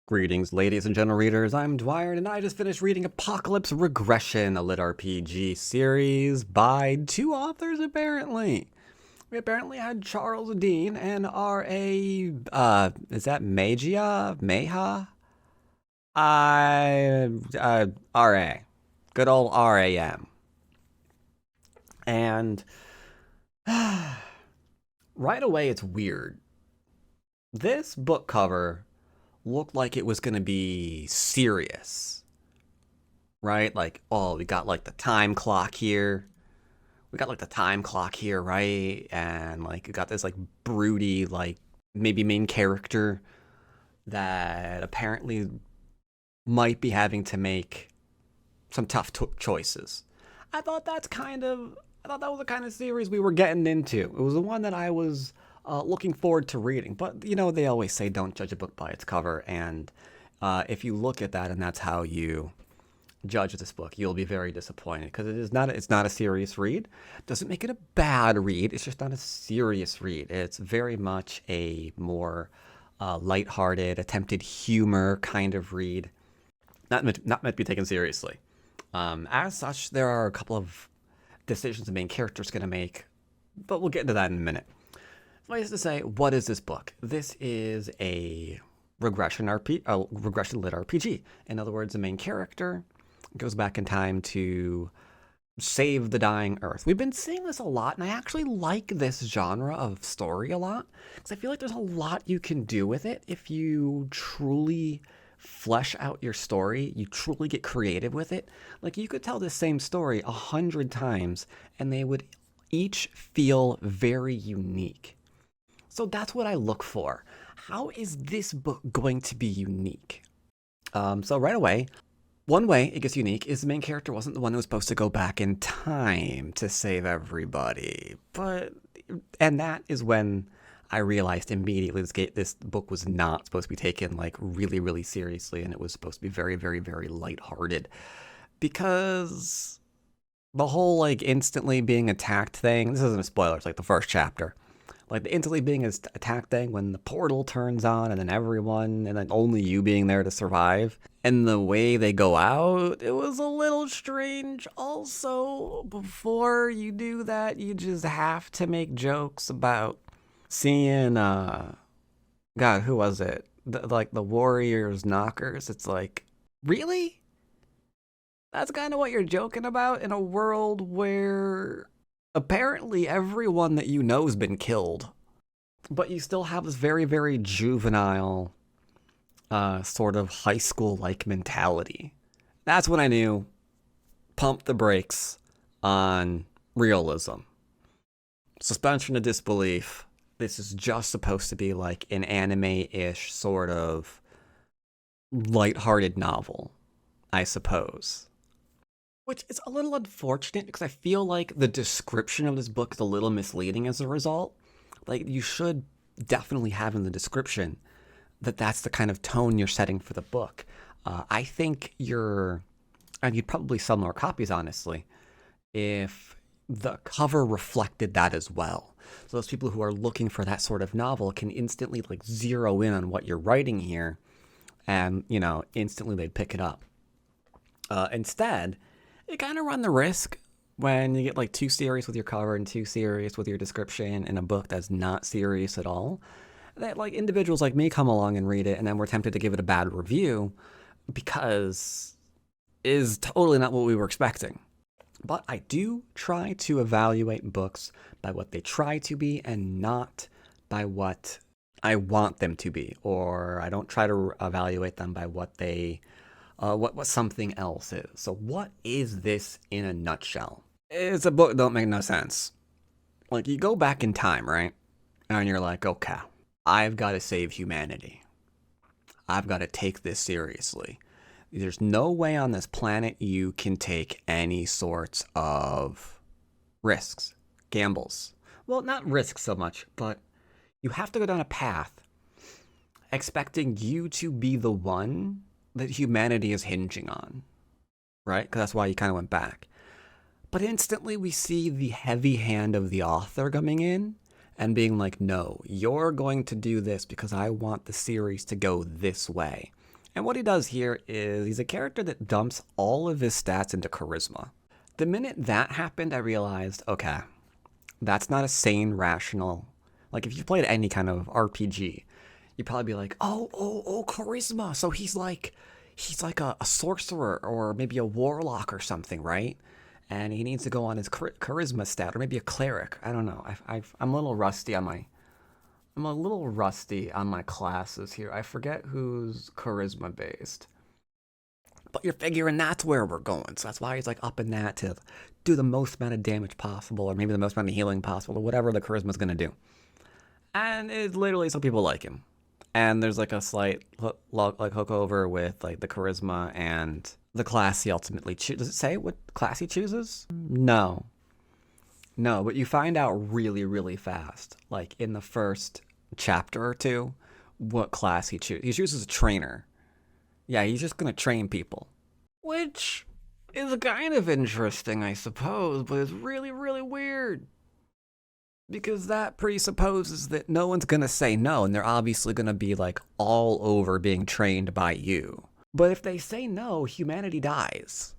Greetings, ladies and gentle readers. I'm Dwyer, and I just finished reading Apocalypse Regression, a litrpg series by two authors, apparently. We apparently had Charles Dean and R.A. Is that Magia? Mayha? R.A. Good old R.A.M. And right away, it's weird. This book cover looked like it was going to be serious, right? Like, oh, we got like the time clock here. Right? And like, we got this like broody, like maybe main character that apparently might be having to make some tough choices. I thought that was the kind of series we were getting into. It was the one that I was looking forward to reading. But, you know, they always say don't judge a book by its cover. And if you look at that and that's how you judge this book, you'll be very disappointed because it's not a serious read. Doesn't make it a bad read. It's just not a serious read. It's very much a more lighthearted, attempted humor kind of read. Not meant to be taken seriously. As such, there are a couple of decisions the main character is going to make, but we'll get into that in a minute. Suffice to say, what is this book? This is a regression lit RPG. In other words, the main character goes back in time to save the dying Earth. We've been seeing this a lot, and I actually like this genre of story a lot because I feel like there's a lot you can do with it if you truly flesh out your story, you truly get creative with it. Like, you could tell the same story 100 times and they would each feel very unique. So that's what I look for. How is this book going to be unique? So right away, one way it gets unique is the main character wasn't the one who was supposed to go back in time to save everybody. And that is when I realized immediately this book was not supposed to be taken like really, really seriously, and it was supposed to be very, very, very lighthearted. Because the whole like instantly being attacked thing, this isn't a spoiler, it's like the first chapter. Like the instantly being attacked thing when the portal turns on and then everyone and then only you being there to survive. And the way they go out, it was a little strange. Also, before you do that, you just have to make jokes about seeing, God, who was it? The Warriors knockers. It's like, really? That's kind of what you're joking about in a world where apparently everyone that you know has been killed, but you still have this very, very juvenile, sort of high school-like mentality. That's when I knew, pump the brakes on realism. Suspension of disbelief. This is just supposed to be like an anime-ish sort of lighthearted novel, I suppose. Which is a little unfortunate because I feel like the description of this book is a little misleading as a result. Like, you should definitely have in the description that that's the kind of tone you're setting for the book. I think and you'd probably sell more copies, honestly, if the cover reflected that as well. So those people who are looking for that sort of novel can instantly like zero in on what you're writing here, and, you know, instantly they'd pick it up. Instead, you kind of run the risk when you get like too serious with your cover and too serious with your description in a book that's not serious at all, that like individuals like me come along and read it and then we're tempted to give it a bad review because it is totally not what we were expecting. But I do try to evaluate books by what they try to be and not by what I want them to be, or I don't try to evaluate them by what what something else is. So what is this in a nutshell? It's a book that don't make no sense. Like, you go back in time, right? And you're like, okay, I've got to save humanity. I've got to take this seriously. There's no way on this planet you can take any sorts of risks, gambles. Well, not risks so much, but you have to go down a path expecting you to be the one that humanity is hinging on, right? Because that's why you kind of went back. But instantly we see the heavy hand of the author coming in and being like, no, you're going to do this because I want the series to go this way. And what he does here is he's a character that dumps all of his stats into charisma. The minute that happened, I realized, okay, that's not a sane, rational... Like, if you've played any kind of RPG, you'd probably be like, oh, charisma. So he's like a sorcerer or maybe a warlock or something, right? And he needs to go on his charisma stat, or maybe a cleric. I don't know. I'm a little rusty on my classes here. I forget who's charisma based. But you're figuring that's where we're going. So that's why he's like upping that to do the most amount of damage possible, or maybe the most amount of healing possible, or whatever the charisma's gonna do. And it's literally so people like him. And there's like a slight hook over with like the charisma and the class he ultimately chooses. Does it say what class he chooses? No, but you find out really, really fast, like in the first chapter or two, what class he chooses. He chooses a trainer. Yeah, he's just gonna train people, which is kind of interesting, I suppose, but it's really, really weird. Because that presupposes that no one's going to say no, and they're obviously going to be like all over being trained by you. But if they say no, humanity dies.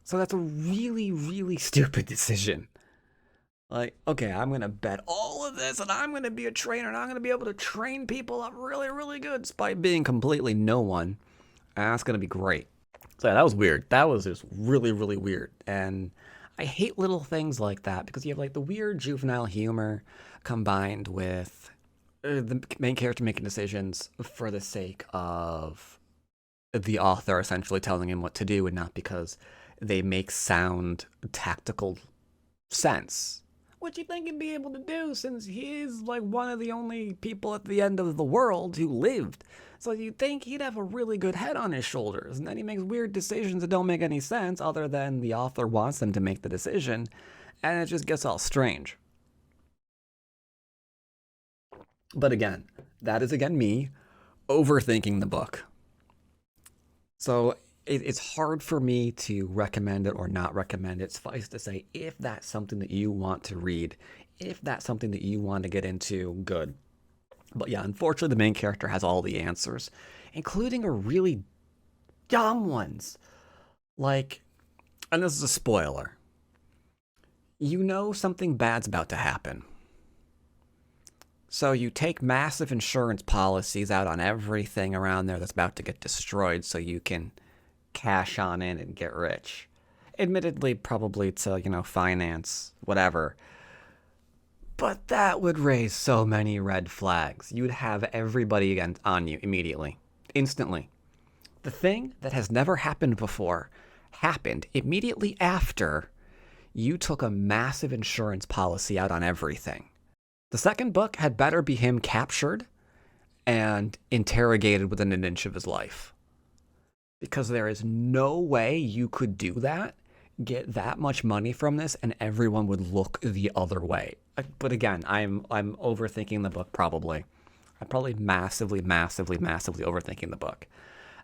So that's a really, really stupid decision. Like, okay, I'm going to bet all of this, and I'm going to be a trainer, and I'm going to be able to train people up really, really good despite being completely no one. And that's going to be great. So yeah, that was weird. That was just really, really weird. And I hate little things like that because you have like the weird juvenile humor combined with the main character making decisions for the sake of the author essentially telling him what to do and not because they make sound tactical sense. Which you'd think he'd be able to do since he's like one of the only people at the end of the world who lived. So you'd think he'd have a really good head on his shoulders, and then he makes weird decisions that don't make any sense other than the author wants them to make the decision, and it just gets all strange. But again, that is again me overthinking the book. So it's hard for me to recommend it or not recommend it. Suffice to say, if that's something that you want to read, if that's something that you want to get into, good. But yeah, unfortunately, the main character has all the answers, including a really dumb ones. Like, and this is a spoiler. You know something bad's about to happen. So you take massive insurance policies out on everything around there that's about to get destroyed so you can cash on in and get rich. Admittedly, probably to, finance whatever. But that would raise so many red flags. You would have everybody on you immediately, instantly. The thing that has never happened before happened immediately after you took a massive insurance policy out on everything. The second book had better be him captured and interrogated within an inch of his life. Because there is no way you could do that, get that much money from this, and everyone would look the other way. But again, I'm overthinking the book probably. I'm probably massively overthinking the book.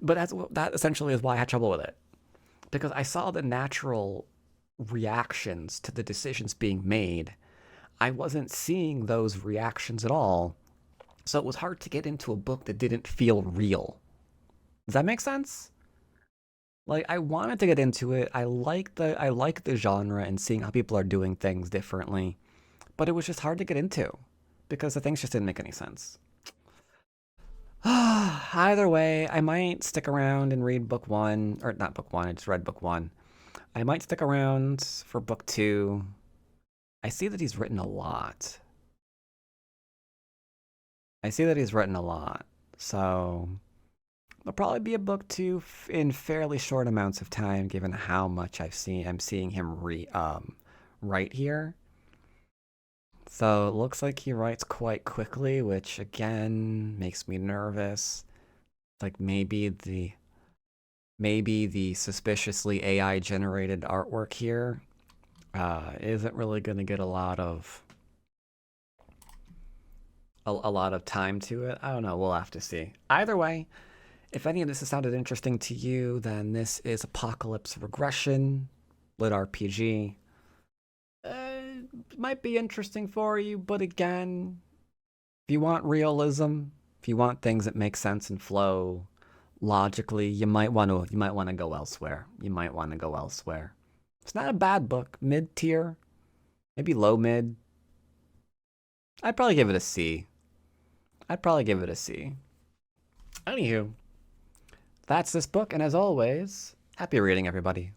But that essentially is why I had trouble with it. Because I saw the natural reactions to the decisions being made. I wasn't seeing those reactions at all. So it was hard to get into a book that didn't feel real. Does that make sense? Like, I wanted to get into it. I like the genre and seeing how people are doing things differently. But it was just hard to get into because the things just didn't make any sense. Either way, I might stick around and read book one, or not book one, I just read book one. I might stick around for book two. I see that he's written a lot. So there'll probably be a book two in fairly short amounts of time, given how much I'm seeing him write here. So it looks like he writes quite quickly, which again makes me nervous. Like maybe the suspiciously AI generated artwork here isn't really going to get a lot of time to it. I don't know. We'll have to see. Either way, if any of this has sounded interesting to you, then this is Apocalypse Regression, litrpg. Might be interesting for you, but again, if you want realism, if you want things that make sense and flow, logically, you might want to go elsewhere. You might want to go elsewhere. It's not a bad book. Mid tier, maybe low mid. I'd probably give it a C. I'd probably give it a C. Anywho, that's this book, and as always, happy reading, everybody.